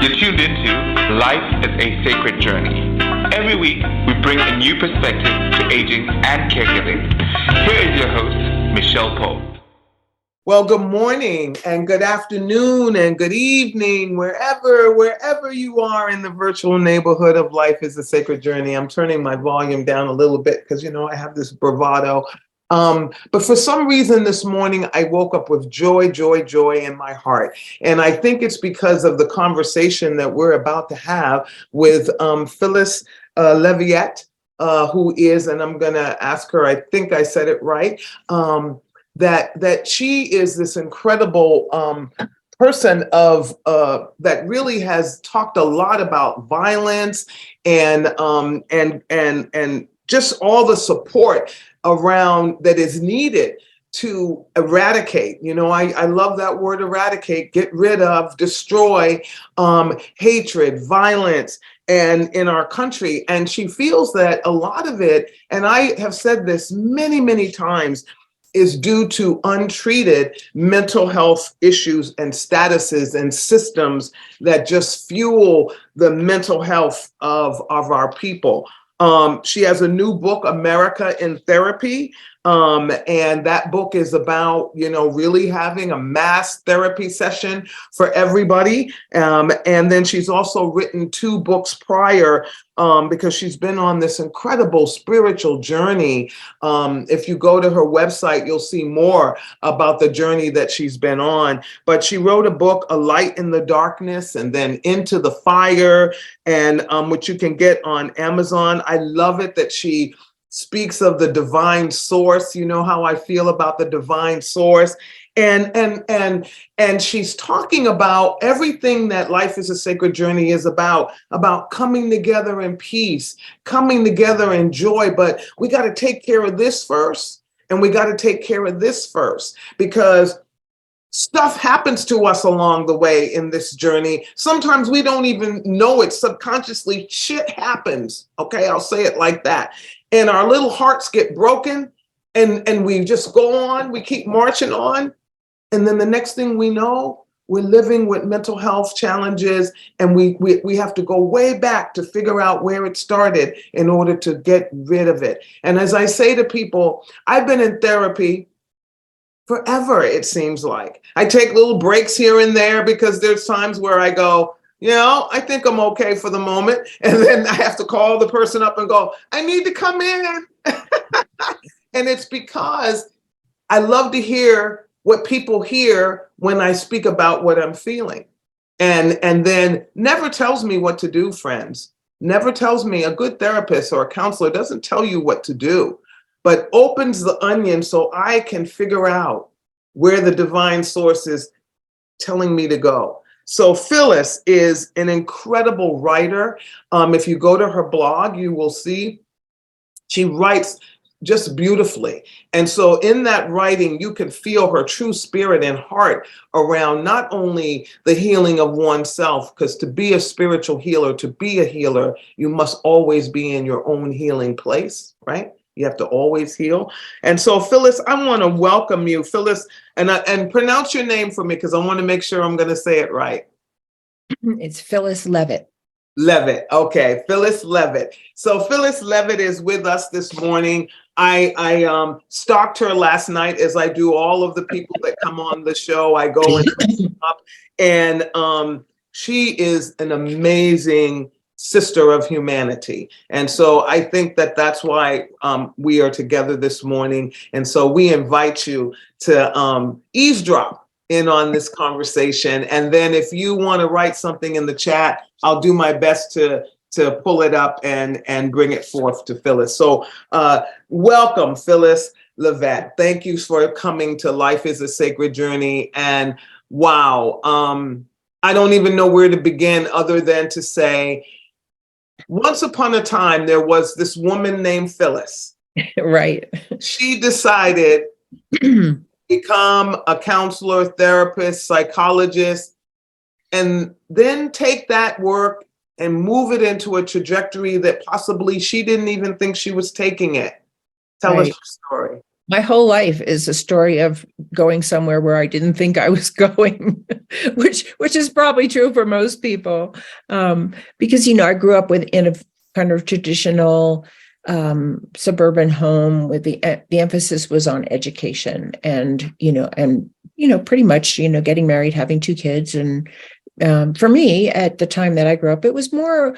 You're tuned into Life is a Sacred Journey. Every week, we bring a new perspective to aging and caregiving. Here is your host, Michelle Pope. Well, good morning and good afternoon and good evening, wherever you are in the virtual neighborhood of Life is a Sacred Journey. I'm turning my volume down a little bit because, I have this bravado. But for some reason this morning, I woke up with joy in my heart. And I think it's because of the conversation that we're about to have with Phyllis Leavitt, who is, and I'm going to ask her, I think I said it right, that she is this incredible person of that really has talked a lot about violence and just all the support around that is needed to eradicate. I love that word eradicate, get rid of, destroy hatred, violence, and in our country. And she feels that a lot of it, and I have said this many times, is due to untreated mental health issues and statuses and systems that just fuel the mental health of our people. She has a new book, America in Therapy. And that book is about, really having a mass therapy session for everybody. And then she's also written 2 books prior because she's been on this incredible spiritual journey. If you go to her website, you'll see more about the journey that she's been on. But she wrote a book, A Light in the Darkness, and then Into the Fire, and which you can get on Amazon. I love it that she speaks of the divine source. You know how I feel about the divine source. And she's talking about everything that Life is a Sacred Journey is about coming together in peace, coming together in joy. But we got to take care of this first, and we got to take care of this first, because stuff happens to us along the way in this journey. Sometimes we don't even know it subconsciously. Shit happens. Okay, I'll say it like that. And our little hearts get broken, and we just go on. We keep marching on. And then the next thing we know, we're living with mental health challenges, and we have to go way back to figure out where it started in order to get rid of it. And as I say to people, I've been in therapy forever, it seems like. I take little breaks here and there because there's times where I go, I think I'm okay for the moment. And then I have to call the person up and go, I need to come in. And it's because I love to hear what people hear when I speak about what I'm feeling. And then never tells me what to do, friends. Never tells me. A good therapist or a counselor doesn't tell you what to do, but opens the onion so I can figure out where the divine source is telling me to go. So Phyllis is an incredible writer. If you go to her blog, you will see she writes just beautifully. And so in that writing, you can feel her true spirit and heart around not only the healing of oneself, because to be a spiritual healer, to be a healer, you must always be in your own healing place, right? You have to always heal. And so Phyllis, I want to welcome you, Phyllis, and pronounce your name for me, because I want to make sure I'm going to say it right. It's Phyllis Leavitt. Leavitt. Okay, Phyllis Leavitt. So Phyllis Leavitt is with us this morning. I stalked her last night, as I do all of the people that come on the show. I go and look them up, and she is an amazing sister of humanity. And so I think that that's why we are together this morning. And so we invite you to eavesdrop in on this conversation. And then if you want to write something in the chat, I'll do my best to pull it up and bring it forth to Phyllis. So welcome, Phyllis Leavitt. Thank you for coming to Life is a Sacred Journey. And wow, I don't even know where to begin other than to say, once upon a time, there was this woman named Phyllis. Right. She decided to become a counselor, therapist, psychologist, and then take that work and move it into a trajectory that possibly she didn't even think she was taking it. Tell us your story. My whole life is a story of going somewhere where I didn't think I was going, which is probably true for most people. Because, I grew up in a kind of traditional suburban home with the emphasis was on education and pretty much, getting married, having two kids. And for me, at the time that I grew up, it was more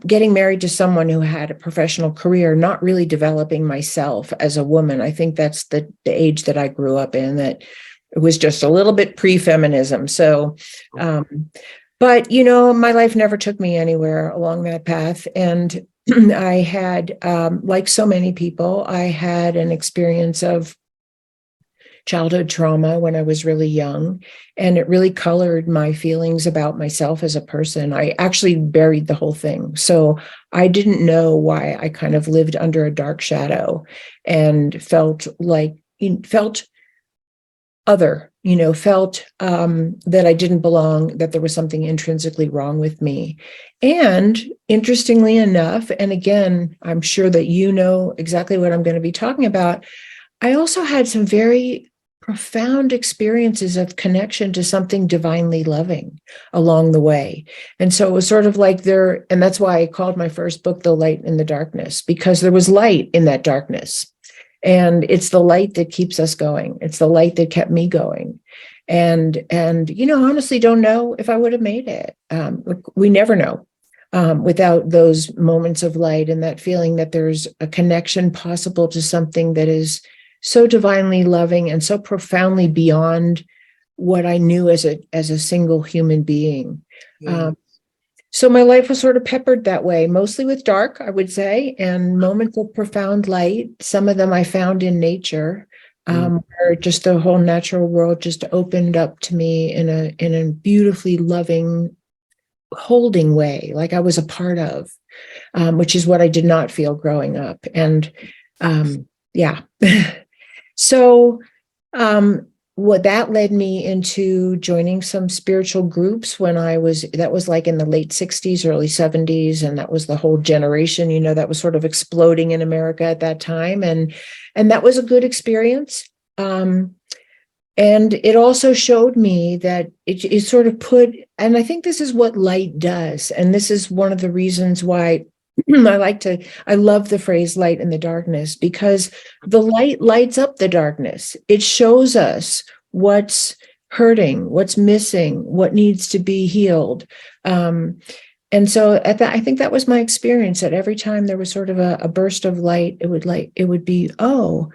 getting married to someone who had a professional career, not really developing myself as a woman. I think that's the age that I grew up in, that it was just a little bit pre-feminism. So, but, my life never took me anywhere along that path. And I had, like so many people, I had an experience of childhood trauma when I was really young, and it really colored my feelings about myself as a person. I actually buried the whole thing. So I didn't know why I kind of lived under a dark shadow and felt other, felt that I didn't belong, that there was something intrinsically wrong with me. And interestingly enough, and again, I'm sure that you know exactly what I'm going to be talking about, I also had some very profound experiences of connection to something divinely loving along the way. And so it was sort of like and that's why I called my first book, The Light in the Darkness, because there was light in that darkness. And it's the light that keeps us going. It's the light that kept me going. And honestly, don't know if I would have made it. We never know without those moments of light and that feeling that there's a connection possible to something that is so divinely loving and so profoundly beyond what I knew as a single human being. Yeah. So my life was sort of peppered that way, mostly with dark, I would say, and moments of profound light. Some of them I found in nature, where just the whole natural world just opened up to me in a beautifully loving, holding way, like I was a part of, which is what I did not feel growing up. And yeah. So what that led me into joining some spiritual groups that was like in the late 60s, early 70s. And that was the whole generation, that was sort of exploding in America at that time. And that was a good experience. And it also showed me that it sort of and I think this is what light does. And this is one of the reasons why I love the phrase light in the darkness, because the light lights up the darkness. It shows us what's hurting, what's missing, what needs to be healed. And so I think that was my experience, that every time there was sort of a burst of light, it would be, oh,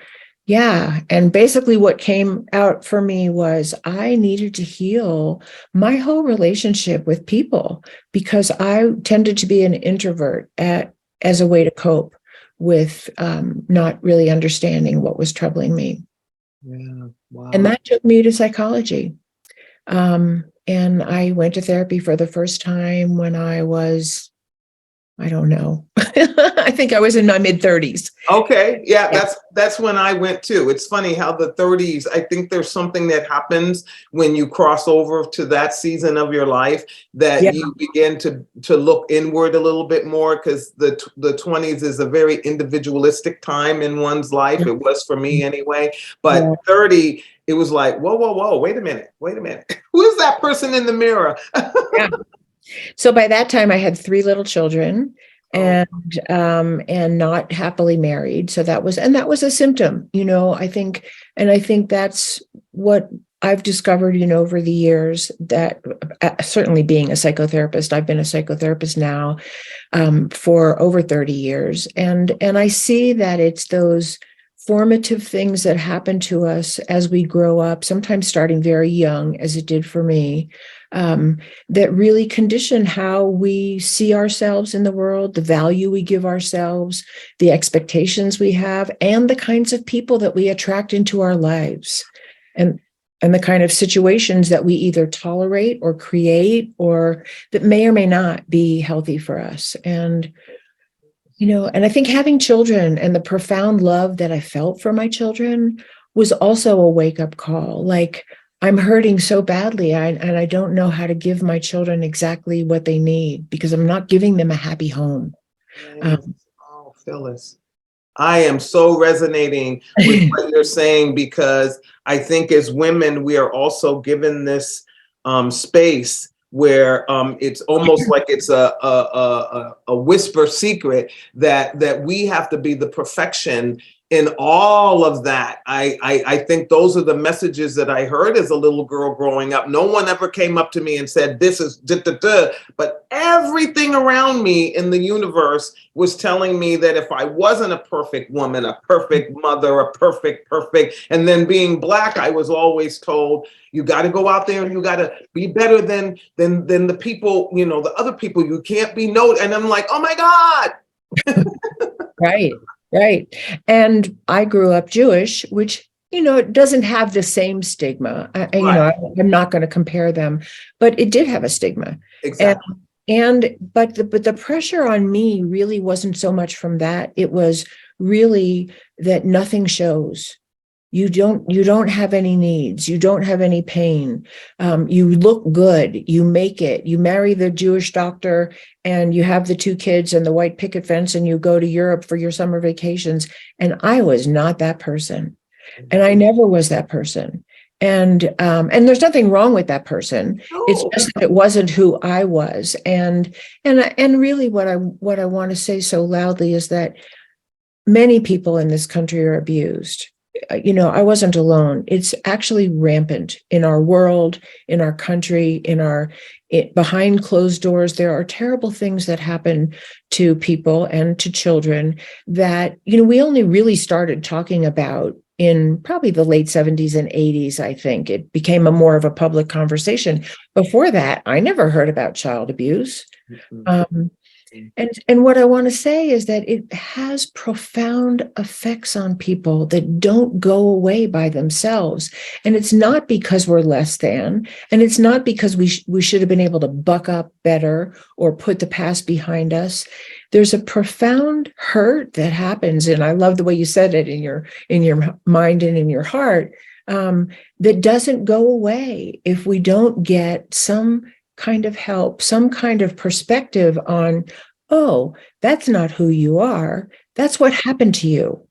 yeah. And basically what came out for me was I needed to heal my whole relationship with people, because I tended to be an introvert as a way to cope with not really understanding what was troubling me. Yeah. Wow. And that took me to psychology. And I went to therapy for the first time when I was, I don't know. I think I was in my mid-30s. Okay. Yeah, that's when I went too. It's funny how the 30s, I think there's something that happens when you cross over to that season of your life, that you begin to look inward a little bit more, because the 20s is a very individualistic time in one's life. It was for me anyway. But 30, it was like, whoa, wait a minute. Who is that person in the mirror? Yeah. So by that time I had 3 little children and not happily married. So that was a symptom, I think that's what I've discovered, over the years, that certainly being a psychotherapist, I've been a psychotherapist now for over 30 years. And I see that it's those formative things that happen to us as we grow up, sometimes starting very young, as it did for me, that really condition how we see ourselves in the world, the value we give ourselves, the expectations we have, and the kinds of people that we attract into our lives, and the kind of situations that we either tolerate or create, or that may or may not be healthy for us. And and I think having children and the profound love that I felt for my children was also a wake-up call. Like, I'm hurting so badly, and I don't know how to give my children exactly what they need, because I'm not giving them a happy home. Oh, Phyllis. I am so resonating with what you're saying, because I think as women, we are also given this space where it's almost like it's a whisper secret that we have to be the perfection in all of that. I think those are the messages that I heard as a little girl growing up. No one ever came up to me and said, this is da, da, da. But everything around me in the universe was telling me that if I wasn't a perfect woman, a perfect mother, a perfect, and then being Black, I was always told, you got to go out there and you got to be better than the people, the other people. You can't be and I'm like, oh my God. Right, right. And I grew up Jewish, which, it doesn't have the same stigma. Right. I'm not going to compare them, but it did have a stigma. Exactly. But the pressure on me really wasn't so much from that. It was really that nothing shows. You don't have any needs. You don't have any pain. You look good. You make it. You marry the Jewish doctor and you have the 2 kids and the white picket fence and you go to Europe for your summer vacations. And I was not that person. And I never was that person. And there's nothing wrong with that person. No. It's just that it wasn't who I was. And really what I want to say so loudly is that many people in this country are abused. I wasn't alone. It's actually rampant in our world, in our country, behind closed doors. There are terrible things that happen to people and to children that, we only really started talking about in probably the late 70s and 80s, I think. It became more of a public conversation. Before that, I never heard about child abuse. And what I want to say is that it has profound effects on people that don't go away by themselves. And it's not because we're less than, and it's not because we should have been able to buck up better or put the past behind us. There's a profound hurt that happens, and I love the way you said it, in your mind and in your heart, that doesn't go away if we don't get some kind of help, some kind of perspective on, oh, that's not who you are. That's what happened to you.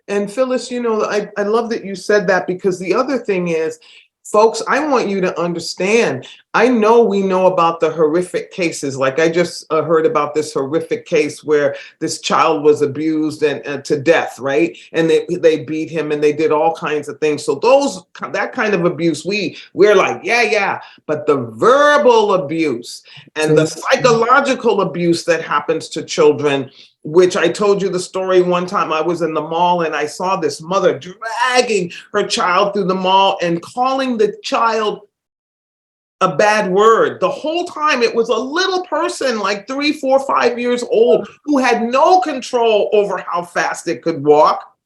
And Phyllis, I love that you said that, because the other thing is, folks, I want you to understand, we know about the horrific cases. Like I just heard about this horrific case where this child was abused and to death, right? And they beat him and they did all kinds of things. So that kind of abuse, we're like, yeah. But the verbal abuse and the psychological abuse that happens to children, which I told you the story one time. I was in the mall and I saw this mother dragging her child through the mall and calling the child a bad word. The whole time it was a little person, like 3, 4, 5 years old, who had no control over how fast it could walk.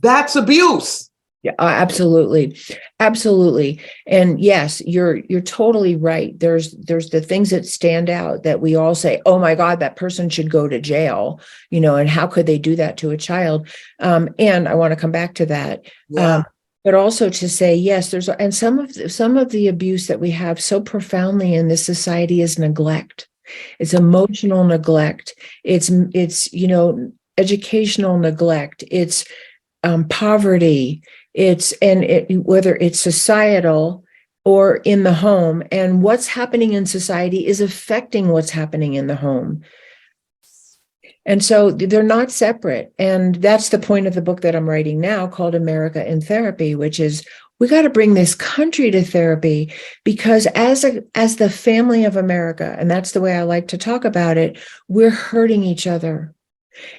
That's abuse. Yeah, absolutely. Absolutely. And yes, you're totally right. There's the things that stand out that we all say, oh my God, that person should go to jail, and how could they do that to a child? And I want to come back to that. Yeah. But also to say, yes, and some of the abuse that we have so profoundly in this society is neglect. It's emotional neglect. It's educational neglect. It's poverty. Whether it's societal or in the home, and what's happening in society is affecting what's happening in the home. And so they're not separate. And that's the point of the book that I'm writing now, called America in Therapy, which is, we got to bring this country to therapy, because as the family of America, and that's the way I like to talk about it, we're hurting each other.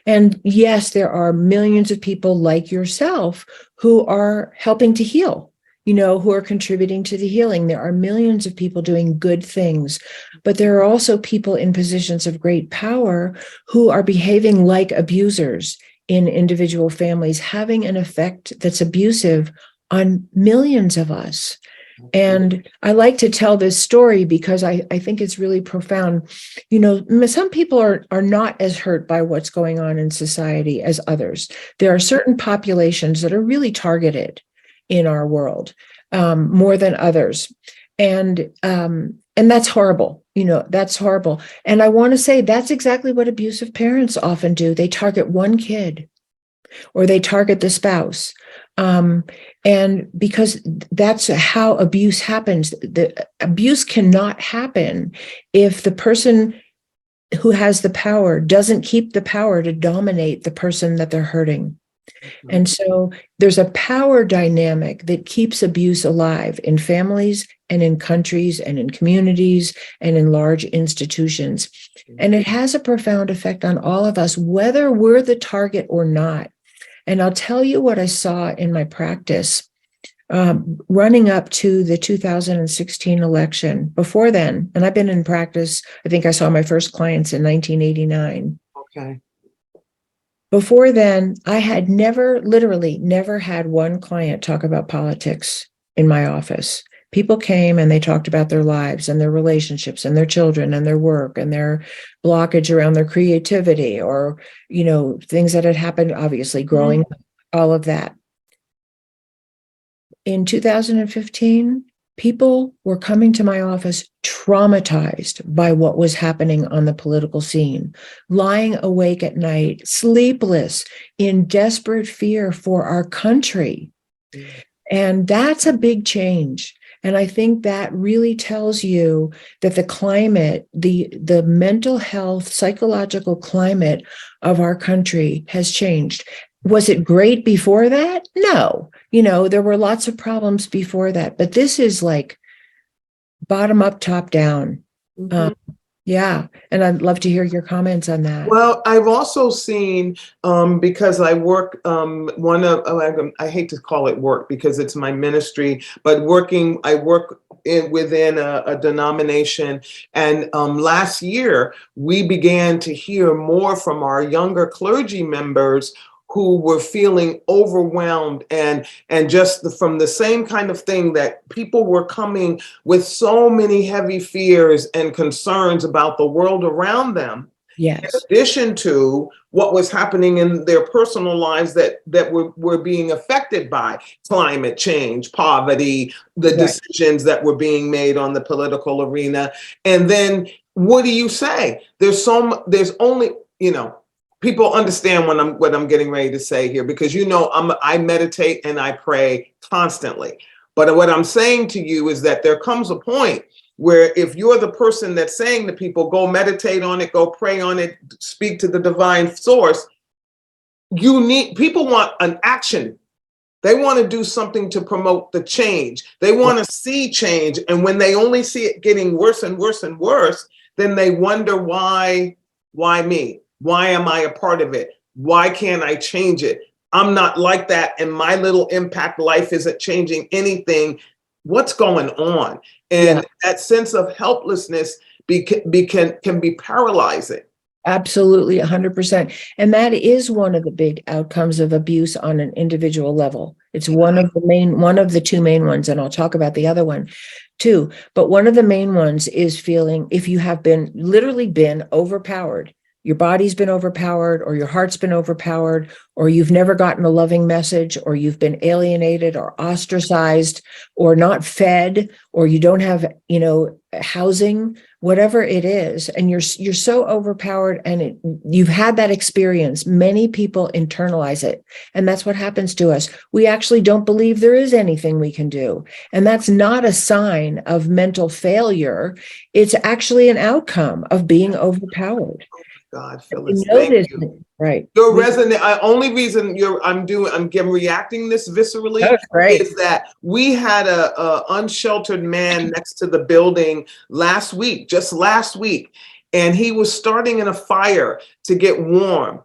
And yes, there are millions of people like yourself who are helping to heal, who are contributing to the healing. There are millions of people doing good things, but there are also people in positions of great power who are behaving like abusers in individual families, having an effect that's abusive on millions of us. And I like to tell this story because I think it's really profound. Some people are not as hurt by what's going on in society as others. There are certain populations that are really targeted in our world more than others. And that's horrible. that's horrible. And I want to say that's exactly what abusive parents often do. They target one kid or they target the spouse. And because that's how abuse happens. The abuse cannot happen if the person who has the power doesn't keep the power to dominate the person that they're hurting. And so there's a power dynamic that keeps abuse alive in families and in countries and in communities and in large institutions. And it has a profound effect on all of us, whether we're the target or not. And I'll tell you what I saw in my practice running up to the 2016 election. Before then, and I've been in practice, I think I saw my first clients in 1989. Okay. Before then, I had literally never had one client talk about politics in my office. People came and they talked about their lives and their relationships and their children and their work and their blockage around their creativity or, things that had happened, obviously, growing up, all of that. In 2015, people were coming to my office traumatized by what was happening on the political scene, lying awake at night, sleepless, in desperate fear for our country. And that's a big change. And I think that really tells you that the climate, the mental health, psychological climate of our country has changed. Was it great before that? No. There were lots of problems before that, but this is like bottom up, top down. Yeah. And I'd love to hear your comments on that. Well, I've also seen, because I work, I hate to call it work because it's my ministry, but I work within a denomination. And last year, we began to hear more from our younger clergy members who were feeling overwhelmed and just from the same kind of thing that people were coming with so many heavy fears and concerns about the world around them. Yes. In addition to what was happening in their personal lives that were being affected by climate change, poverty, the decisions that were being made on the political arena. And then what do you say? There's only, people understand what I'm getting ready to say here, because I meditate and I pray constantly. But what I'm saying to you is that there comes a point where if you're the person that's saying to people, go meditate on it, go pray on it, speak to the divine source, people want an action. They want to do something to promote the change. They want to see change. And when they only see it getting worse and worse and worse, then they wonder why me? Why am I a part of it? Why can't I change it? I'm not like that, and my little impact life isn't changing anything. What's going on? And that sense of helplessness can be paralyzing. Absolutely, 100%. And that is one of the big outcomes of abuse on an individual level. It's one of the two main ones, and I'll talk about the other one too. But one of the main ones is feeling, if you have literally been overpowered, your body's been overpowered, or your heart's been overpowered, or you've never gotten a loving message, or you've been alienated or ostracized or not fed, or you don't have, housing, whatever it is. And you're so overpowered and you've had that experience. Many people internalize it. And that's what happens to us. We actually don't believe there is anything we can do. And that's not a sign of mental failure. It's actually an outcome of being overpowered. God, Phyllis, thank you. Right. Your resonant. Only reason I'm reacting this viscerally is that we had a unsheltered man next to the building just last week, and he was starting in a fire to get warm.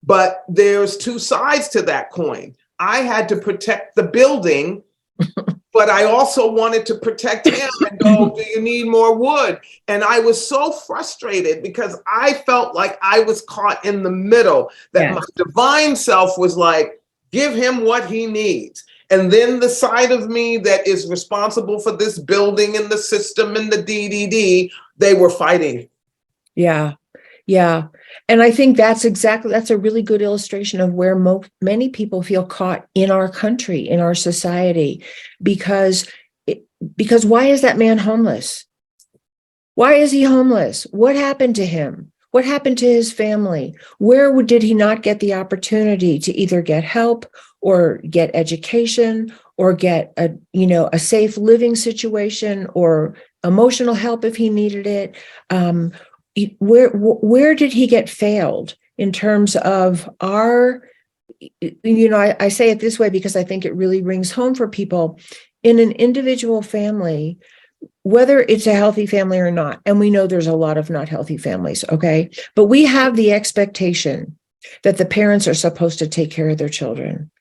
But there's two sides to that coin. I had to protect the building, but I also wanted to protect him and go, do you need more wood? And I was so frustrated because I felt like I was caught in the middle, that my divine self was like, give him what he needs. And then the side of me that is responsible for this building and the system and the DDD, they were fighting. Yeah. Yeah. And I think that's a really good illustration of where many people feel caught in our country, in our society, because why is that man homeless? Why is he homeless? What happened to him? What happened to his family? Where did he not get the opportunity to either get help or get education or get a safe living situation or emotional help if he needed it? Where did he get failed in terms of our, I say it this way because I think it really rings home for people in an individual family, whether it's a healthy family or not. And we know there's a lot of not healthy families, okay? But we have the expectation that the parents are supposed to take care of their children.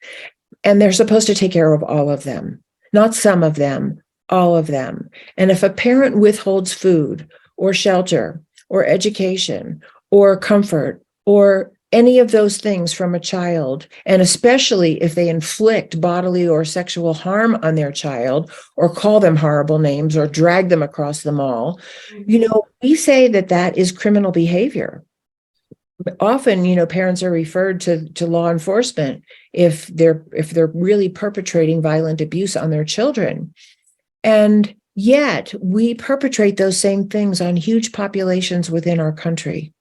And they're supposed to take care of all of them, not some of them, all of them. And if a parent withholds food or shelter or education or comfort or any of those things from a child, and especially if they inflict bodily or sexual harm on their child or call them horrible names or drag them across the mall, we say that that is criminal behavior. Often, parents are referred to law enforcement if they're really perpetrating violent abuse on their children. And yet we perpetrate those same things on huge populations within our country.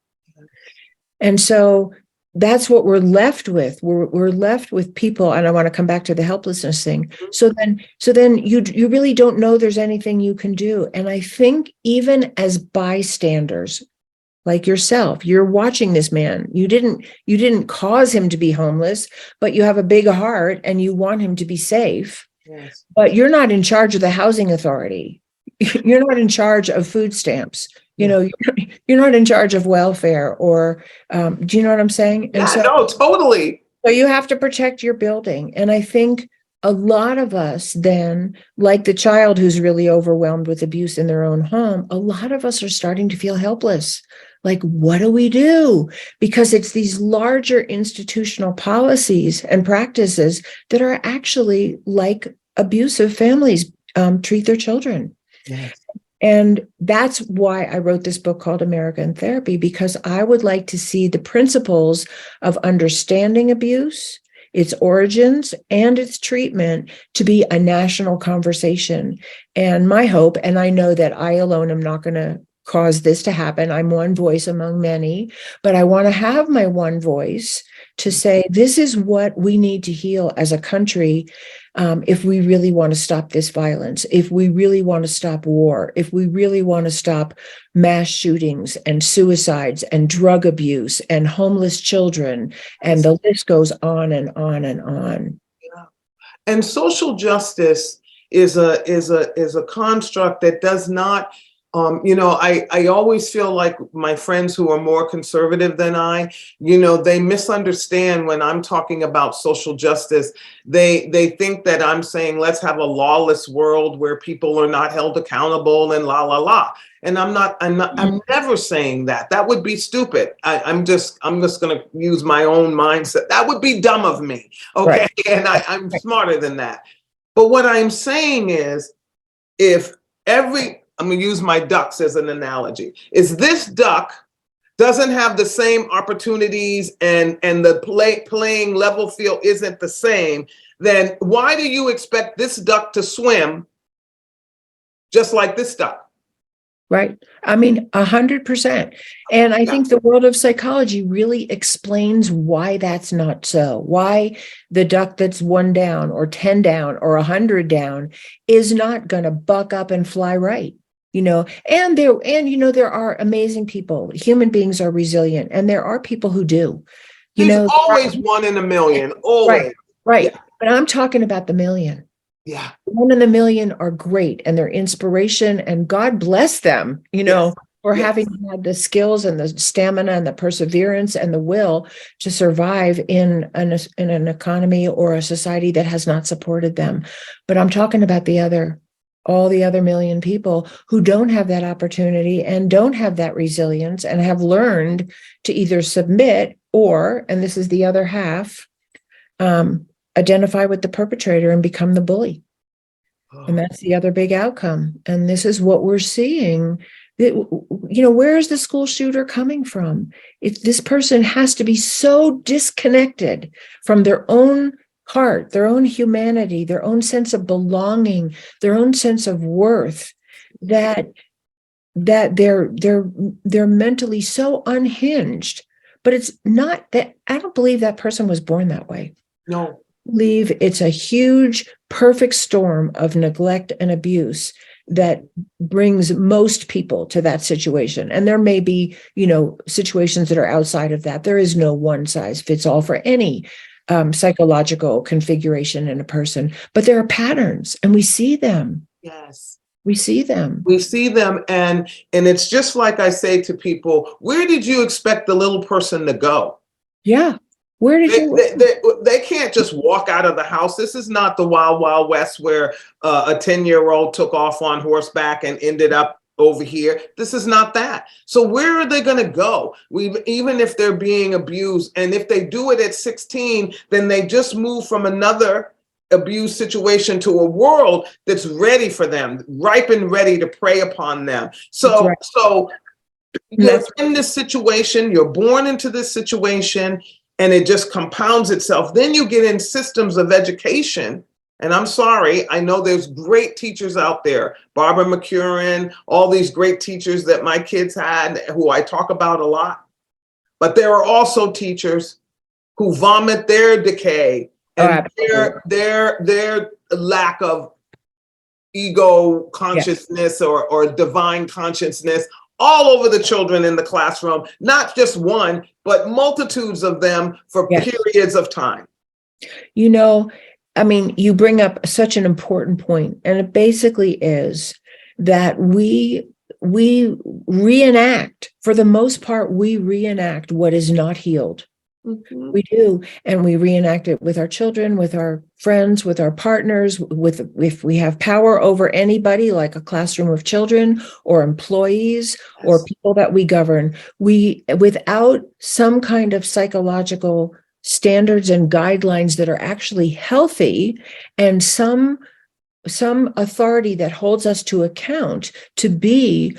And so that's what we're left with. We're left with people, and I want to come back to the helplessness thing. So then you really don't know there's anything you can do. And I think even as bystanders, like yourself, you're watching this man. You didn't cause him to be homeless, but you have a big heart and you want him to be safe. Yes. But you're not in charge of the housing authority. You're not in charge of food stamps. You're not in charge of welfare or, do you know what I'm saying? And no, totally. So you have to protect your building. And I think a lot of us then, like the child who's really overwhelmed with abuse in their own home, a lot of us are starting to feel helpless. Like, what do we do? Because it's these larger institutional policies and practices that are actually like abusive families treat their children. Yes. And that's why I wrote this book called America in Therapy, because I would like to see the principles of understanding abuse, its origins, and its treatment to be a national conversation. And my hope, and I know that I alone am not going to cause this to happen. I'm one voice among many, but I want to have my one voice to say, this is what we need to heal as a country. If we really want to stop this violence, if we really want to stop war, if we really want to stop mass shootings and suicides and drug abuse and homeless children, and the list goes on and on and on. Yeah. And social justice is a construct that does not. I always feel like my friends who are more conservative than I, they misunderstand when I'm talking about social justice. They think that I'm saying, let's have a lawless world where people are not held accountable and la, la, la. And I'm never saying that. That would be stupid. I'm just going to use my own mindset. That would be dumb of me. Okay. Right. And I'm smarter than that. But what I'm saying is, I'm going to use my ducks as an analogy. Is this duck doesn't have the same opportunities and the playing level field isn't the same, then why do you expect this duck to swim just like this duck? Right. 100%. And I think the world of psychology really explains why that's not so, why the duck that's 1 down or 10 down or 100 down is not going to buck up and fly right. And there are amazing people. Human beings are resilient, and there are people who do. There's always 1 in a million. Always. Right. Yeah. But I'm talking about the million. Yeah. 1 in a million are great, and they're inspiration, and God bless them, for having had the skills and the stamina and the perseverance and the will to survive in an economy or a society that has not supported them. But I'm talking about all the other million people who don't have that opportunity and don't have that resilience and have learned to either submit or, and this is the other half, identify with the perpetrator and become the bully. And that's the other big outcome. And this is what we're seeing. Where is the school shooter coming from? This person has to be so disconnected from their own heart, their own humanity, their own sense of belonging, their own sense of worth, that that they're mentally so unhinged, but it's not that. I don't believe that person was born that way. No. I believe it's a huge, perfect storm of neglect and abuse that brings most people to that situation. And there may be, situations that are outside of that. There is no one size fits all for any psychological configuration in a person, but there are patterns, and we see them. Yes. We see them. We see them, and it's just like I say to people, where did you expect the little person to go? Yeah. Where did they can't just walk out of the house. This is not the Wild Wild West where a 10-year-old took off on horseback and ended up over here. This is not that. So where are they going to go? Even if they're being abused, and if they do it at 16, then they just move from another abuse situation to a world that's ready for them, ripe and ready to prey upon them. So, right. so you're in this situation, you're born into this situation, and it just compounds itself. Then you get in systems of education. And I'm sorry, I know there's great teachers out there, Barbara McCurran, all these great teachers that my kids had, who I talk about a lot. But there are also teachers who vomit their decay and their lack of ego consciousness or divine consciousness all over the children in the classroom, not just one, but multitudes of them for periods of time. You bring up such an important point, and it basically is that we reenact, for the most part, we reenact what is not healed. Mm-hmm. We do. And we reenact it with our children, with our friends, with our partners, if we have power over anybody, like a classroom of children or employees or people that we govern. Without some kind of psychological standards and guidelines that are actually healthy, and some authority that holds us to account to be,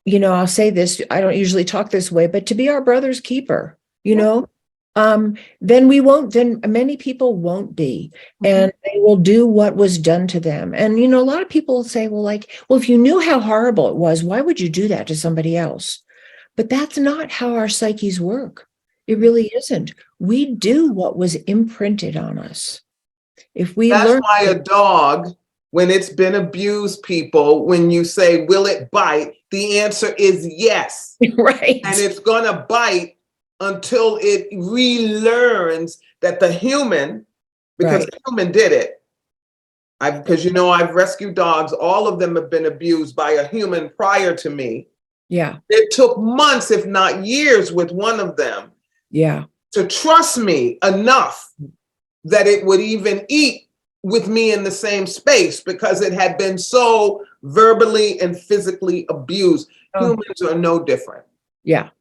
I'll say this, I don't usually talk this way, but to be our brother's keeper, then many people won't be, and they will do what was done to them. And, a lot of people say, well, if you knew how horrible it was, why would you do that to somebody else? But that's not how our psyches work. It really isn't. We do what was imprinted on us. That's why a dog, when it's been abused, people, when you say, will it bite? The answer is yes. Right. And it's going to bite until it relearns that the human, because the human did it. Because I've rescued dogs. All of them have been abused by a human prior to me. Yeah. It took months, if not years, with one of them. Yeah. To trust me enough that it would even eat with me in the same space, because it had been so verbally and physically abused. Humans are no different. Yeah.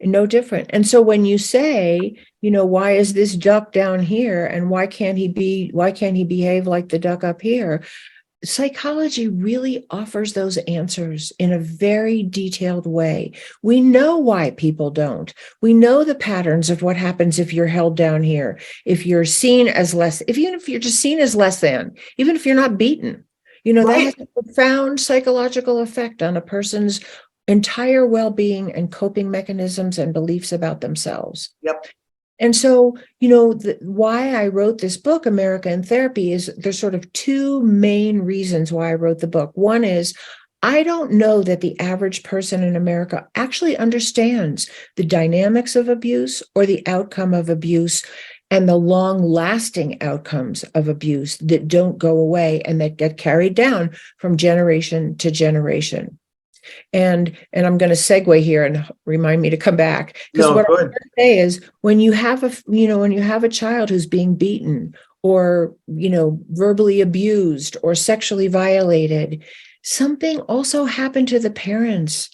No different. And so when you say, why is this duck down here and why can't he behave like the duck up here? Psychology really offers those answers in a very detailed way. We know why people don't. We know the patterns of what happens if you're held down here, if you're seen as less, even if you're just seen as less than, even if you're not beaten, that has a profound psychological effect on a person's entire well-being and coping mechanisms and beliefs about themselves. Yep. And so, why I wrote this book, America in Therapy, is there's sort of two main reasons why I wrote the book. One is, I don't know that the average person in America actually understands the dynamics of abuse or the outcome of abuse and the long-lasting outcomes of abuse that don't go away and that get carried down from generation to generation. And I'm going to segue here and remind me to come back, because what I'm going to say is, when you have a child who's being beaten or verbally abused or sexually violated, something also happened to the parents.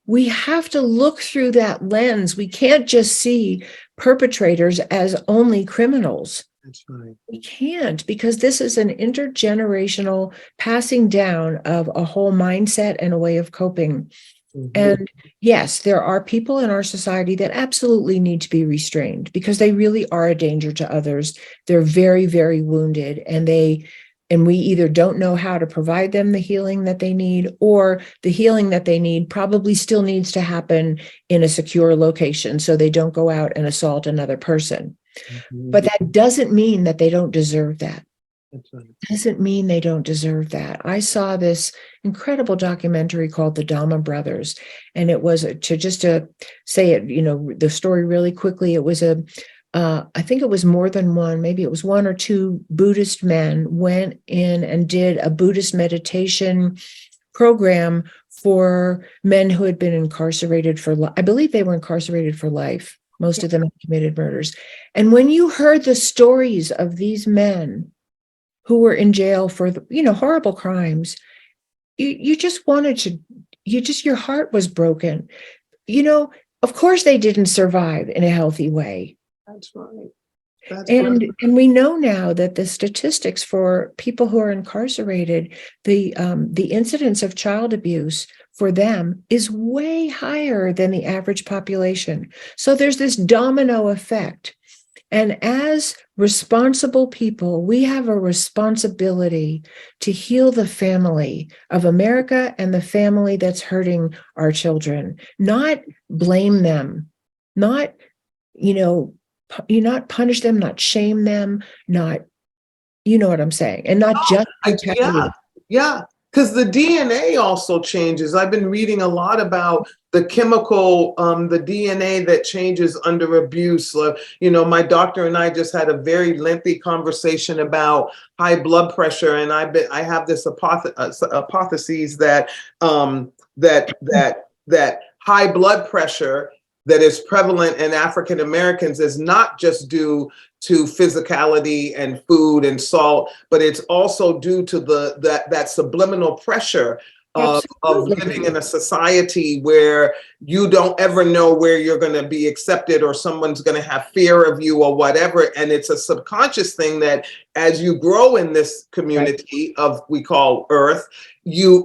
We have to look through that lens. We can't just see perpetrators as only criminals. That's right. We can't, because this is an intergenerational passing down of a whole mindset and a way of coping. Mm-hmm. And yes, there are people in our society that absolutely need to be restrained, because they really are a danger to others. They're very, very wounded, and they And we either don't know how to provide them the healing that they need, or the healing that they need probably still needs to happen in a secure location so they don't go out and assault another person. But that doesn't mean that they don't deserve that. That's right. Doesn't mean they don't deserve that. I saw this incredible documentary called The Dhamma Brothers, and it was to say it, the story really quickly. It was I think it was more than one, maybe it was one or two Buddhist men went in and did a Buddhist meditation program for men who had been incarcerated I believe they were incarcerated for life. Most of them had committed murders. And when you heard the stories of these men who were in jail for, horrible crimes, you just wanted to, your heart was broken. Of course they didn't survive in a healthy way. That's right. And we know now that the statistics for people who are incarcerated, the incidence of child abuse for them is way higher than the average population. So there's this domino effect. And as responsible people, we have a responsibility to heal the family of America and the family that's hurting our children, not blame them, not, not punish them, not shame them, not, you know what I'm saying? And not just retaliate. Yeah. Because the DNA also changes. I've been reading a lot about the chemical, the DNA that changes under abuse. My doctor and I just had a very lengthy conversation about high blood pressure, and I have this hypothesis that that high blood pressure that is prevalent in African Americans is not just due to physicality and food and salt, but it's also due to that subliminal pressure of living in a society where you don't ever know where you're going to be accepted, or someone's going to have fear of you or whatever. And it's a subconscious thing that as you grow in this community of, we call Earth, you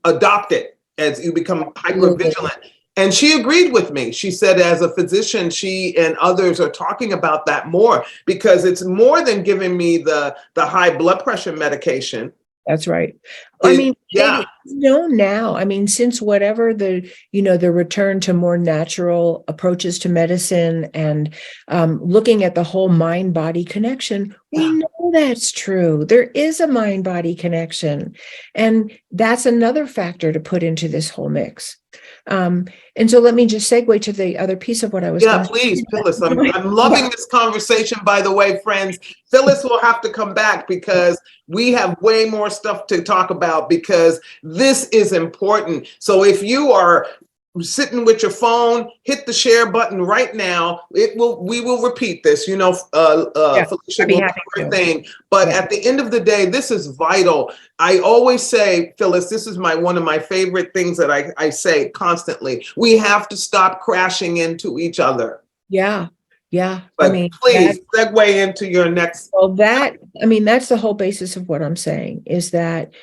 adopt it as you become hypervigilant. And she agreed with me. She said, as a physician, she and others are talking about that more, because it's more than giving me the high blood pressure medication. That's right. It's known now. Since whatever the return to more natural approaches to medicine and looking at the whole mind-body connection, we know that's true. There is a mind-body connection. And that's another factor to put into this whole mix. And so let me just segue to the other piece of what I was. Yeah, please, Phyllis. I'm loving this conversation, by the way, friends. Phyllis will have to come back because we have way more stuff to talk about, because this is important. So if you are sitting with your phone, hit the share button right now. We will repeat this, Felicia will do her thing. But at the end of the day, this is vital. I always say, Phyllis, this is one of my favorite things that I say constantly. We have to stop crashing into each other. Yeah. But please segue into your next. Well, that's the whole basis of what I'm saying, is that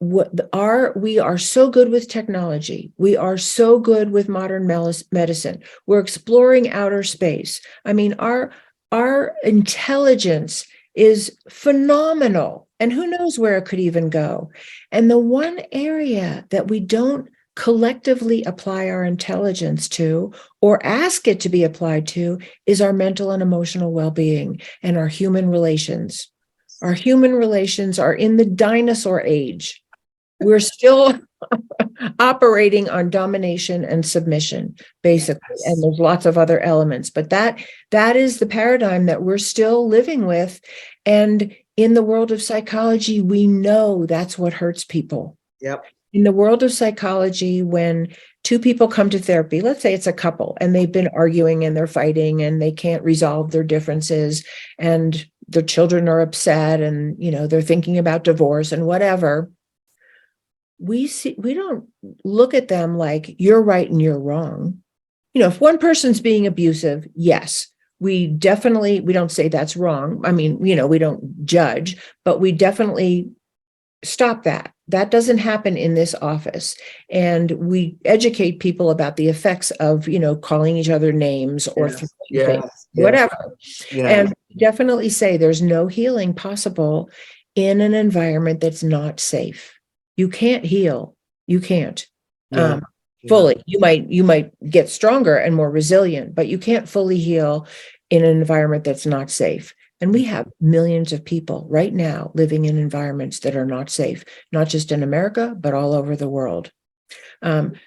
we are so good with technology. We are so good with modern medicine. We're exploring outer space. Our intelligence is phenomenal, and who knows where it could even go. And the one area that we don't collectively apply our intelligence to, or ask it to be applied to, is our mental and emotional well-being and our human relations. Our human relations are in the dinosaur age. We're still operating on domination and submission, basically. And there's lots of other elements, but that is the paradigm that we're still living with. And in the world of psychology, we know that's what hurts people. Yep. In the world of psychology, when two people come to therapy, let's say it's a couple, and they've been arguing and they're fighting and they can't resolve their differences, and their children are upset, and they're thinking about divorce and whatever. We don't look at them like you're right and you're wrong. If one person's being abusive, yes, we don't say that's wrong. We don't judge, but we definitely stop that. That doesn't happen in this office. And we educate people about the effects of, calling each other names or things, whatever. Yeah. And definitely say there's no healing possible in an environment that's not safe. You can't heal. You can't. Yeah. Fully. You might get stronger and more resilient, but you can't fully heal in an environment that's not safe. And we have millions of people right now living in environments that are not safe, not just in America, but all over the world.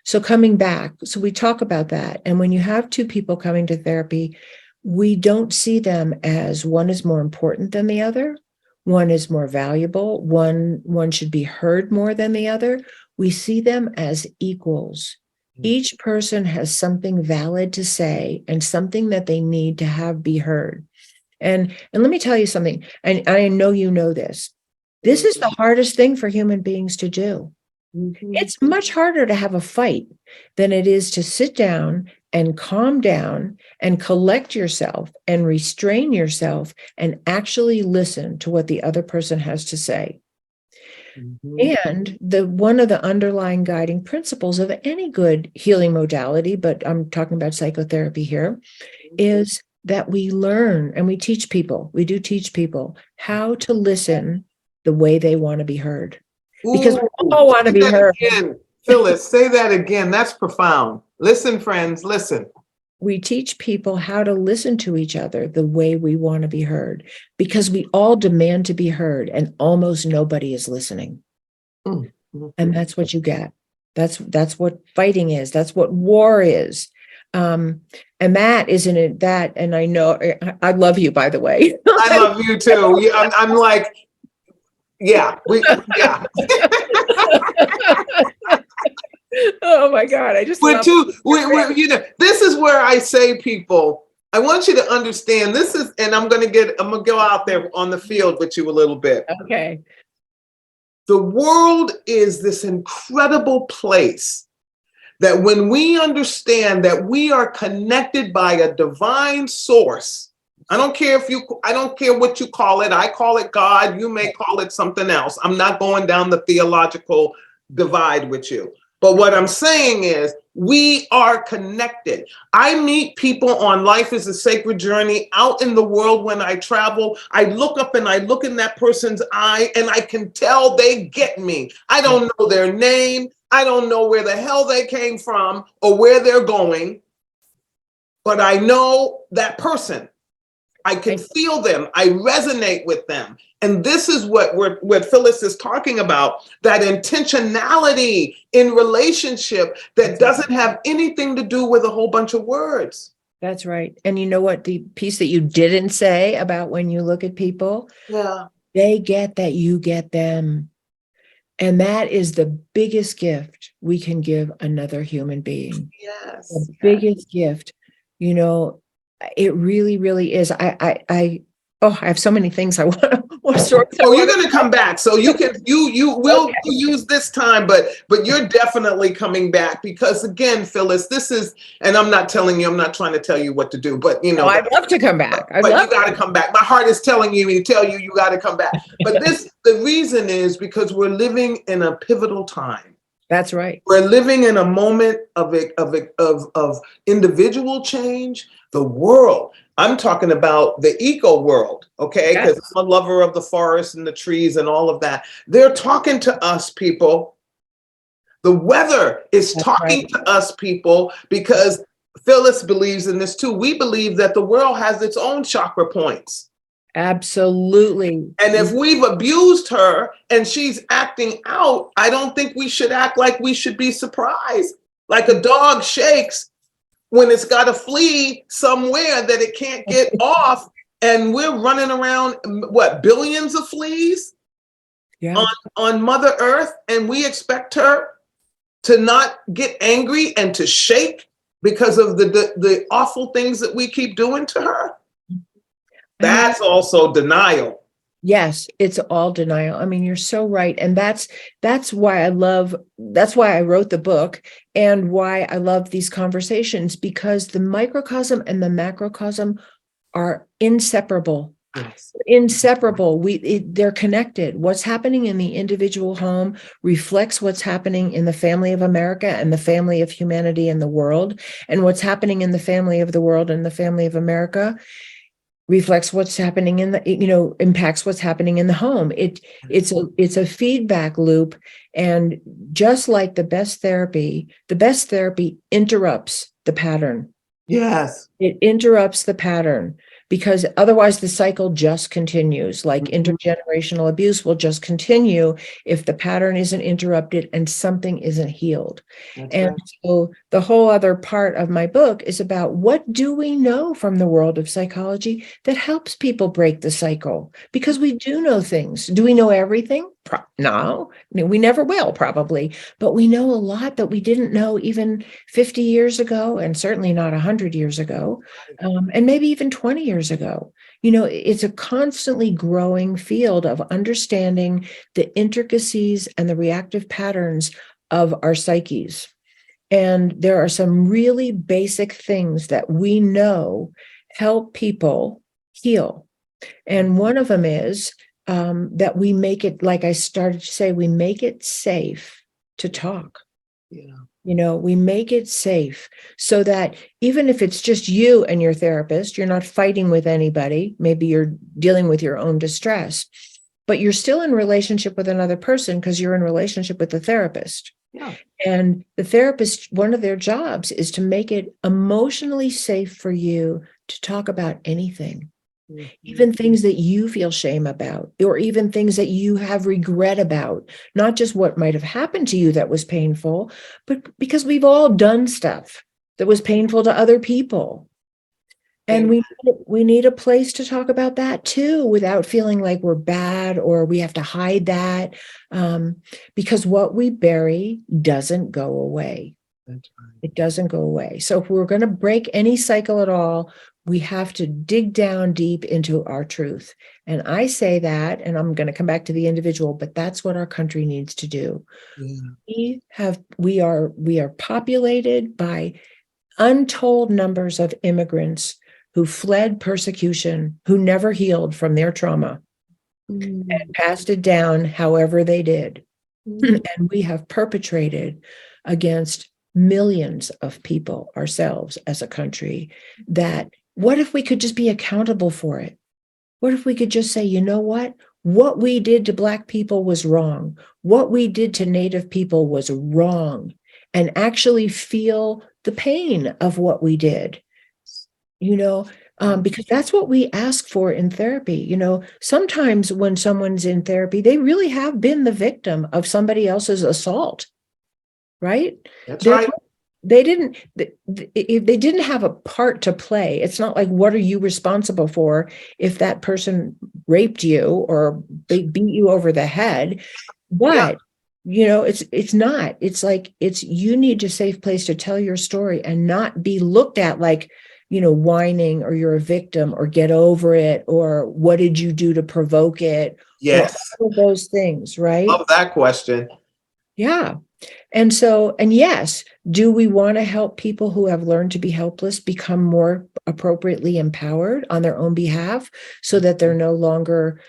So coming back, so we talk about that. And when you have two people coming to therapy, we don't see them as one is more important than the other. One is more valuable. One should be heard more than the other. We see them as equals. Each person has something valid to say and something that they need to have be heard. And let me tell you something, and I know you know this. This is the hardest thing for human beings to do. It's much harder to have a fight than it is to sit down and calm down and collect yourself and restrain yourself and actually listen to what the other person has to say. And one of the underlying guiding principles of any good healing modality, but I'm talking about psychotherapy here, is that we learn and we do teach people how to listen the way they want to be heard. Because we all want to be heard. Again. Phyllis, say that again. That's profound. Listen, friends, listen. We teach people how to listen to each other the way we want to be heard, because we all demand to be heard and almost nobody is listening. And that's what you get. That's what fighting is. That's what war is. And that isn't it that, and I know, I love you, by the way. I love you too. Yeah, I'm like, yeah. Oh my God. We're this is where I say, people, I want you to understand this is, and I'm going to go out there on the field with you a little bit. Okay. The world is this incredible place that when we understand that we are connected by a divine source, I don't care what you call it. I call it God. You may call it something else. I'm not going down the theological divide with you. But what I'm saying is we are connected. I meet people on Life is a Sacred Journey out in the world when I travel. I look up and I look in that person's eye and I can tell they get me. I don't know their name. I don't know where the hell they came from or where they're going, but I know that person. I can feel them. I resonate with them. And this is what Phyllis is talking about, that intentionality in relationship that doesn't have anything to do with a whole bunch of words. That's right. And you know what? The piece that you didn't say about when you look at people, they get that you get them. And that is the biggest gift we can give another human being. Yes. The biggest gift, it really, really is. I have so many things I want to sort. Oh, you're going to come back, so you will use this time, but you're definitely coming back because again, Phyllis, this is, and I'm not trying to tell you what to do, but I'd love to come back. But you got to come back. My heart is telling you to tell you got to come back. But the reason is because we're living in a pivotal time. That's right. We're living in a moment of individual change. The world. I'm talking about the eco world, okay? Because I'm a lover of the forest and the trees and all of that. They're talking to us, people. The weather is talking to us, people, because Phyllis believes in this too. We believe that the world has its own chakra points. Absolutely. And if we've abused her and she's acting out, I don't think we should act like we should be surprised. Like a dog shakes when it's got to flee somewhere that it can't get off, and we're running around, billions of fleas on Mother Earth, and we expect her to not get angry and to shake because of the awful things that we keep doing to her. That's also denial. Yes, it's all denial. I mean, you're so right. And that's why I wrote the book and why I love these conversations, because the microcosm and the macrocosm are inseparable. Yes. Inseparable. They're connected. What's happening in the individual home reflects what's happening in the family of America and the family of humanity and the world. And what's happening in the family of the world and the family of America reflects what's happening in the, impacts what's happening in the home. It's a feedback loop. And just like the best therapy interrupts the pattern. Yes. It interrupts the pattern, because otherwise the cycle just continues. Like intergenerational abuse will just continue if the pattern isn't interrupted and something isn't healed. That's and right. So the whole other part of my book is about, what do we know from the world of psychology that helps people break the cycle? Because we do know things. Do we know everything? No, we never will, probably, but we know a lot that we didn't know even 50 years ago, and certainly not 100 years ago, and maybe even 20 years ago. It's a constantly growing field of understanding the intricacies and the reactive patterns of our psyches. And there are some really basic things that we know help people heal. And one of them is that we make it, like I started to say, we make it safe to talk. Yeah. We make it safe so that even if it's just you and your therapist, you're not fighting with anybody. Maybe you're dealing with your own distress, but you're still in relationship with another person because you're in relationship with the therapist. Yeah. And the therapist, one of their jobs is to make it emotionally safe for you to talk about anything. Even things that you feel shame about, or even things that you have regret about, not just what might have happened to you that was painful, but because we've all done stuff that was painful to other people. And we need a place to talk about that too, without feeling like we're bad or we have to hide that, because what we bury doesn't go away. That's right. It doesn't go away. So if we're going to break any cycle at all, we have to dig down deep into our truth. And I say that, and I'm going to come back to the individual, but that's what our country needs to do. Yeah. We are populated by untold numbers of immigrants who fled persecution, who never healed from their trauma and passed it down however they did. And we have perpetrated against millions of people ourselves as a country. That what if we could just be accountable for it? What if we could just say, you know what we did to Black people was wrong. What we did to Native people was wrong, and actually feel the pain of what we did, because that's what we ask for in therapy. Sometimes when someone's in therapy, they really have been the victim of somebody else's assault. Right? That's right. They didn't have a part to play. It's not like, what are you responsible for if that person raped you or they beat you over the head? But it's not. It's like, you need a safe place to tell your story and not be looked at like, whining, or you're a victim, or get over it, or what did you do to provoke it? Yes. All of those things, right? Love that question. Yeah. And yes, do we want to help people who have learned to be helpless become more appropriately empowered on their own behalf, so that they're no longer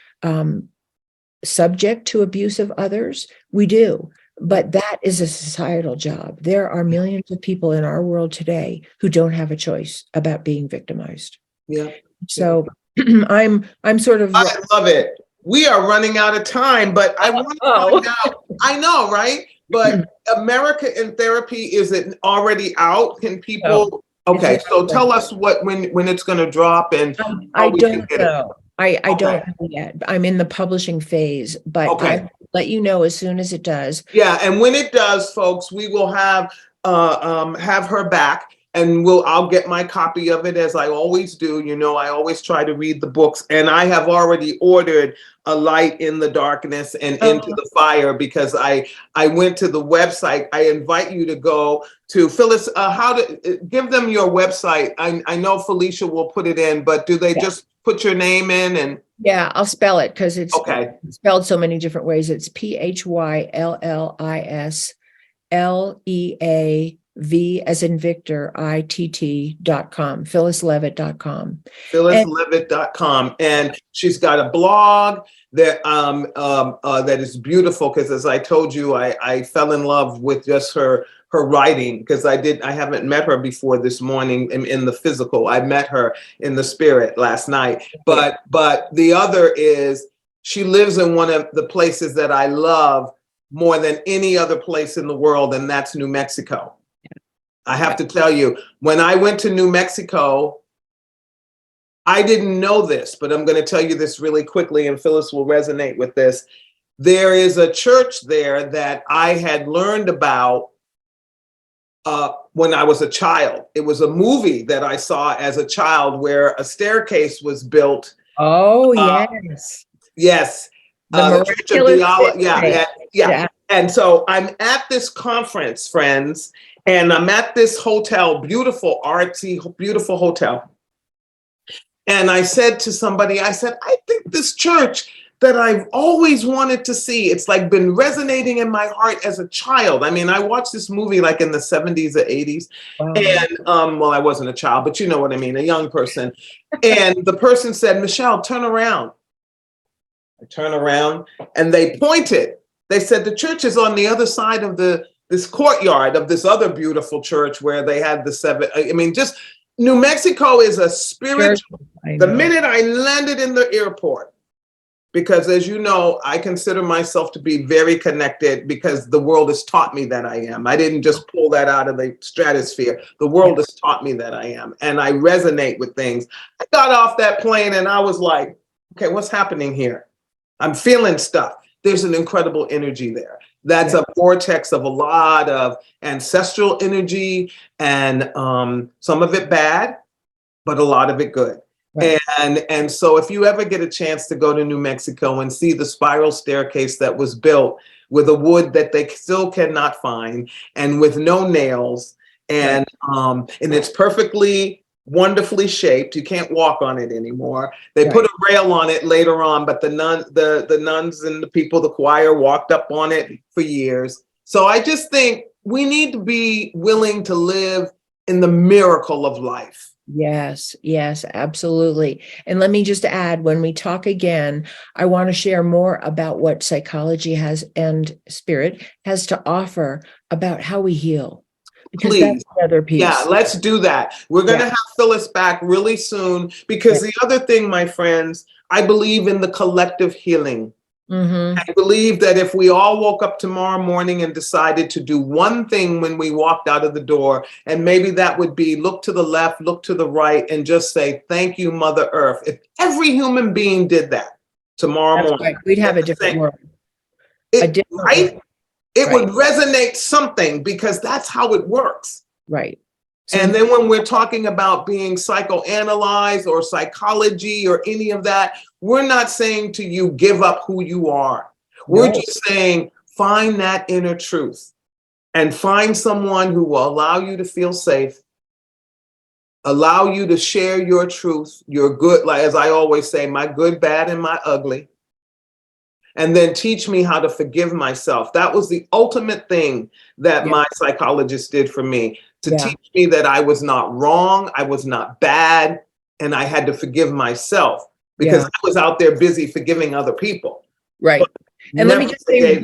subject to abuse of others? We do. But that is a societal job. There are millions of people in our world today who don't have a choice about being victimized. Yeah. So I'm sort of. I love it. We are running out of time, but I want to find out. I know, right? But America in Therapy, is it already out? Can people? Okay, so tell us when it's going to drop, and I don't know. I don't know yet. I'm in the publishing phase, but I'll let you know as soon as it does. Yeah, and when it does, folks, we will have her back, and I'll get my copy of it, as I always do. I always try to read the books, and I have already ordered A Light in the Darkness and Into the Fire, because I went to the website. I invite you to go to Phyllis. How to give them your website? I know Felicia will put it in, but do they just put your name in? And yeah, I'll spell it, because it's spelled so many different ways. It's PhyllisLeav as in Victor, ITT.com, PhyllisLeavitt.com. PhyllisLeavitt.com. And she's got a blog that is beautiful, because as I told you, I fell in love with just her her writing, because I haven't met her before this morning in the physical. I met her in the spirit last night. But the other is she lives in one of the places that I love more than any other place in the world, and that's New Mexico. I have to tell you, when I went to New Mexico, I didn't know this, but I'm going to tell you this really quickly, and Phyllis will resonate with this. There is a church there that I had learned about when I was a child. It was a movie that I saw as a child where a staircase was built. Oh, yes. Yes. The Church of Diala. Yeah. And so I'm at this conference, friends, and I'm at this hotel, beautiful, artsy, beautiful hotel. And I said to somebody, I think this church that I've always wanted to see, it's like been resonating in my heart as a child. I mean, I watched this movie like in the 70s or 80s. Wow. And well, I wasn't a child, but you know what I mean, a young person. And the person said, Michelle, turn around. I turn around and they pointed. They said, the church is on the other side of this courtyard of this other beautiful church where they had just New Mexico is a spiritual. The minute I landed in the airport, because as you know, I consider myself to be very connected because the world has taught me that I am. I didn't just pull that out of the stratosphere. The world has taught me that I am, and I resonate with things. I got off that plane and I was like, okay, what's happening here? I'm feeling stuff. There's an incredible energy there. That's a vortex of a lot of ancestral energy, and some of it bad, but a lot of it good. Right. And so if you ever get a chance to go to New Mexico and see the spiral staircase that was built with a wood that they still cannot find and with no nails, and it's perfectly wonderfully shaped. You can't walk on it anymore. They put a rail on it later on, but the nuns and the people, the choir walked up on it for years. So I just think we need to be willing to live in the miracle of life. Yes, absolutely. And let me just add, when we talk again, I want to share more about what psychology has and spirit has to offer about how we heal. Because that's the other piece. Yeah, let's do that. We're going to have Phyllis back really soon, because the other thing, my friends, I believe in the collective healing. Mm-hmm. I believe that if we all woke up tomorrow morning and decided to do one thing when we walked out of the door, and maybe that would be look to the left, look to the right, and just say, thank you, Mother Earth. If every human being did that tomorrow morning, right, we'd have a different world. It would resonate something, because that's how it works. Right. So, and then when we're talking about being psychoanalyzed or psychology or any of that, we're not saying to you, give up who you are. We're just saying, find that inner truth and find someone who will allow you to feel safe, allow you to share your truth, your good, like as I always say, my good, bad, and my ugly. And then teach me how to forgive myself. That was the ultimate thing that my psychologist did for me, to teach me that I was not wrong, I was not bad, and I had to forgive myself, because I was out there busy forgiving other people. Right. And let me just say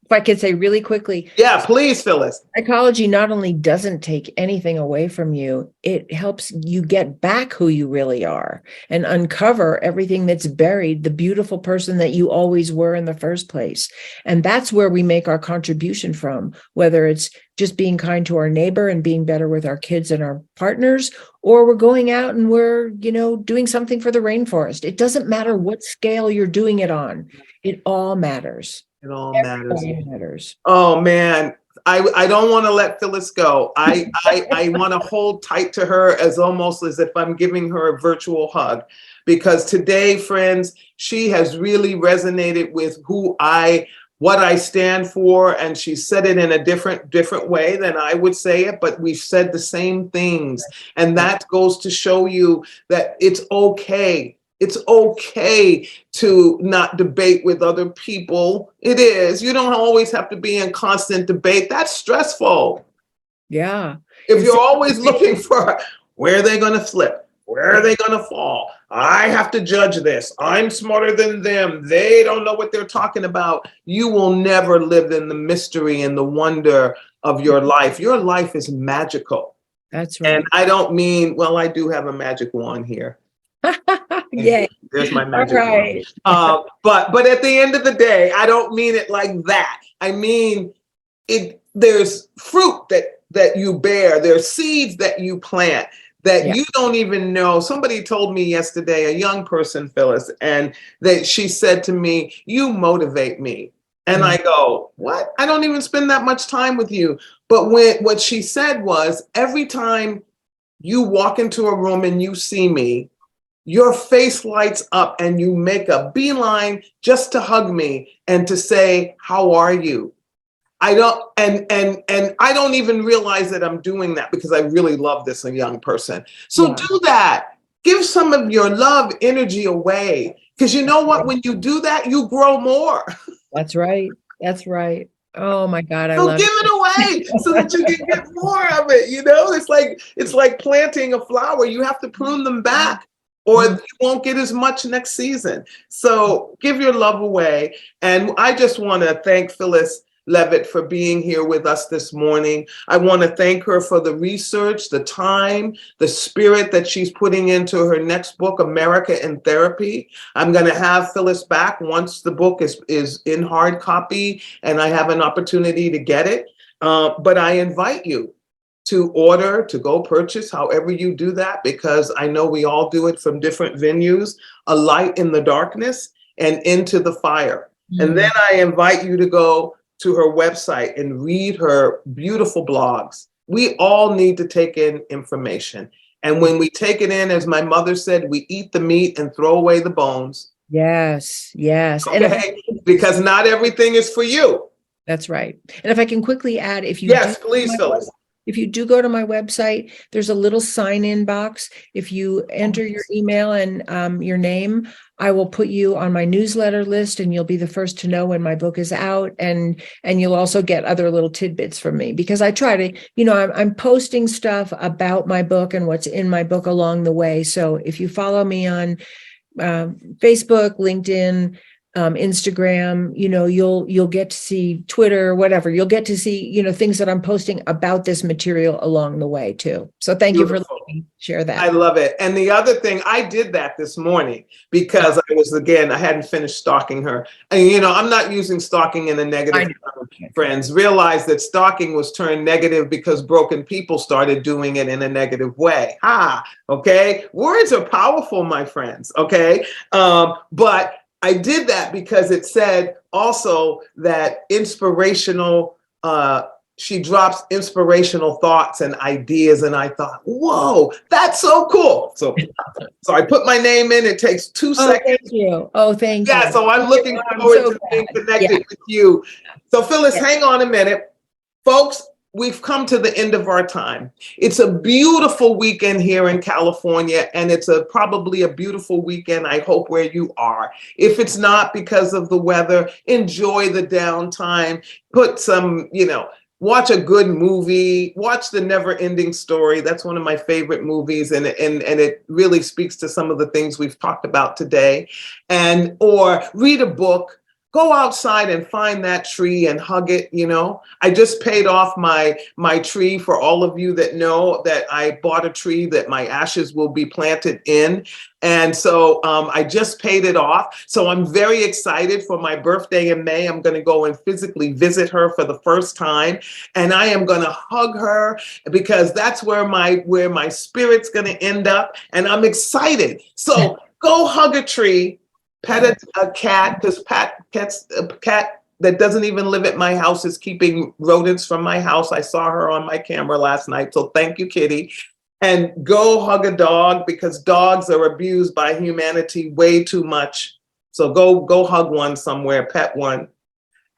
if I could say really quickly. Yeah, please, Phyllis. Psychology not only doesn't take anything away from you, it helps you get back who you really are and uncover everything that's buried, the beautiful person that you always were in the first place. And that's where we make our contribution from, whether it's just being kind to our neighbor and being better with our kids and our partners, or we're going out and we're, doing something for the rainforest. It doesn't matter what scale you're doing it on. It all matters. It all matters. Matters. Oh man, I don't want to let Phyllis go. I want to hold tight to her almost as if I'm giving her a virtual hug, because today, friends, she has really resonated with what I stand for, and she said it in a different way than I would say it, but we've said the same things, and that goes to show you that it's okay. It's okay to not debate with other people. It is. You don't always have to be in constant debate. That's stressful. Yeah. If you're always looking for where are they going to slip? Where are they going to fall? I have to judge this. I'm smarter than them. They don't know what they're talking about. You will never live in the mystery and the wonder of your life. Your life is magical. That's right. And I don't mean, well, I do have a magic wand here. Yay. There's my magic All right. wand. But at the end of the day, I don't mean it like that. I mean, there's fruit that you bear. There's seeds that you plant that you don't even know. Somebody told me yesterday, a young person, Phyllis, and that she said to me, "You motivate me." And I go, "What? I don't even spend that much time with you." But what she said was, every time you walk into a room and you see me, your face lights up and you make a beeline just to hug me and to say, "How are you?" I don't, and I don't even realize that I'm doing that because I really love this a young person. So do that. Give some of your love energy away. Because you know what? When you do that, you grow more. That's right. That's right. Oh my God, I So love give it away so that you can get more of it. You know, it's like planting a flower. You have to prune them back, or you won't get as much next season. So give your love away. And I just want to thank Phyllis Leavitt for being here with us this morning. I want to thank her for the research, the time, the spirit that she's putting into her next book, America in Therapy. I'm going to have Phyllis back once the book is in hard copy and I have an opportunity to get it. But I invite you to order, to go purchase, however you do that, because I know we all do it from different venues, A Light in the Darkness and Into the Fire. And then I invite you to go to her website and read her beautiful blogs. We all need to take in information. And when we take it in, as my mother said, we eat the meat and throw away the bones. Yes, yes. Okay? Because not everything is for you. That's right. And if I can quickly add, Please, Phyllis. If you do go to my website, there's a little sign-in box. If you enter your email and your name, I will put you on my newsletter list, and you'll be the first to know when my book is out. And you'll also get other little tidbits from me, because I try to, I'm posting stuff about my book and what's in my book along the way. So if you follow me on Facebook, LinkedIn, Instagram, you'll get to see Twitter, whatever. You'll get to see, things that I'm posting about this material along the way too. So thank you for letting me share that. I love it. And the other thing, I did that this morning because I hadn't finished stalking her. And, I'm not using stalking in a negative term. Friends, realize that stalking was turned negative because broken people started doing it in a negative way. Okay. Words are powerful, my friends. Okay. But I did that because it said also that she drops inspirational thoughts and ideas. And I thought, whoa, that's so cool. So I put my name in. It takes 2 seconds. Thank you. Oh, thank you. Yeah, so I'm looking forward to being connected with you. So Phyllis, hang on a minute. Folks, we've come to the end of our time. It's a beautiful weekend here in California, and it's probably a beautiful weekend, I hope, where you are. If it's not because of the weather, enjoy the downtime, put some, watch a good movie, watch The Never Ending Story. That's one of my favorite movies, and it really speaks to some of the things we've talked about today. Or read a book. Go outside and find that tree and hug it. I just paid off my tree. For all of you that know that I bought a tree that my ashes will be planted in. And so I just paid it off. So I'm very excited for my birthday in May. I'm going to go and physically visit her for the first time. And I am going to hug her because that's where my spirit's going to end up. And I'm excited. So go hug a tree. Pet a cat, because a cat that doesn't even live at my house is keeping rodents from my house. I saw her on my camera last night. So thank you, Kitty. And go hug a dog, because dogs are abused by humanity way too much. So go hug one somewhere, pet one,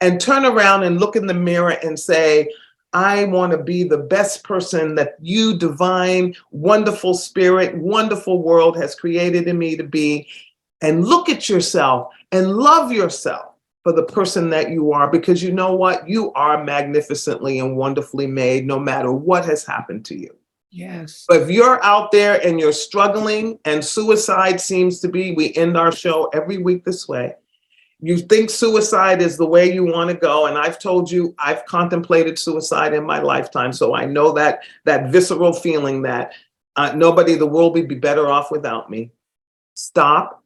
and turn around and look in the mirror and say, I want to be the best person that you, divine, wonderful spirit, wonderful world has created in me to be. And look at yourself and love yourself for the person that you are, because you know what? You are magnificently and wonderfully made, no matter what has happened to you. Yes. But if you're out there and you're struggling, and suicide seems to be, we end our show every week this way. you think suicide is the way you want to go, and I've told you I've contemplated suicide in my lifetime, so I know that visceral feeling that nobody, the world would be better off without me. Stop,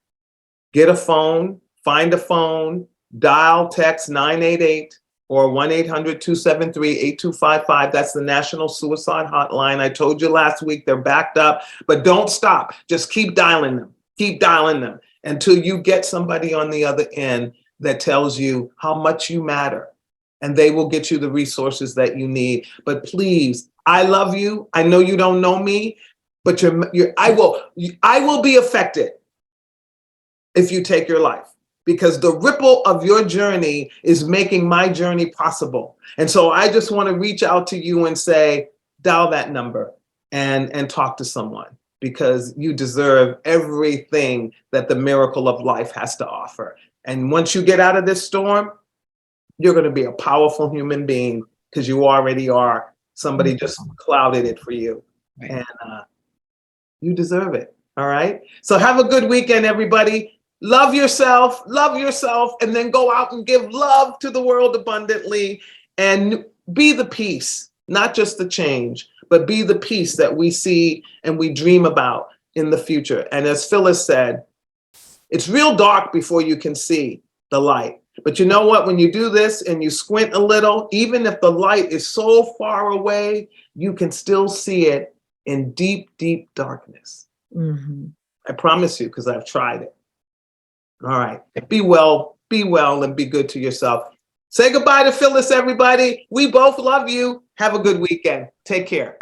get a phone, find a phone, dial, text 988 or 1-800-273-8255. That's the National Suicide Hotline. I told you last week they're backed up, but don't stop. Just keep dialing them. Keep dialing them until you get somebody on the other end that tells you how much you matter, and they will get you the resources that you need. But please, I love you. I know you don't know me, but I will be affected if you take your life, because the ripple of your journey is making my journey possible. And so I just want to reach out to you and say, dial that number and talk to someone, because you deserve everything that the miracle of life has to offer. And once you get out of this storm, you're going to be a powerful human being, because you already are. Somebody just clouded it for you. Right. And you deserve it. All right. So have a good weekend, everybody. Love yourself, and then go out and give love to the world abundantly, and be the peace, not just the change, but be the peace that we see and we dream about in the future. And as Phyllis said, it's real dark before you can see the light. But you know what? When you do this and you squint a little, even if the light is so far away, you can still see it in deep, deep darkness. Mm-hmm. I promise you, because I've tried it. All right. Be well, and be good to yourself. Say goodbye to Phyllis, everybody. We both love you. Have a good weekend. Take care.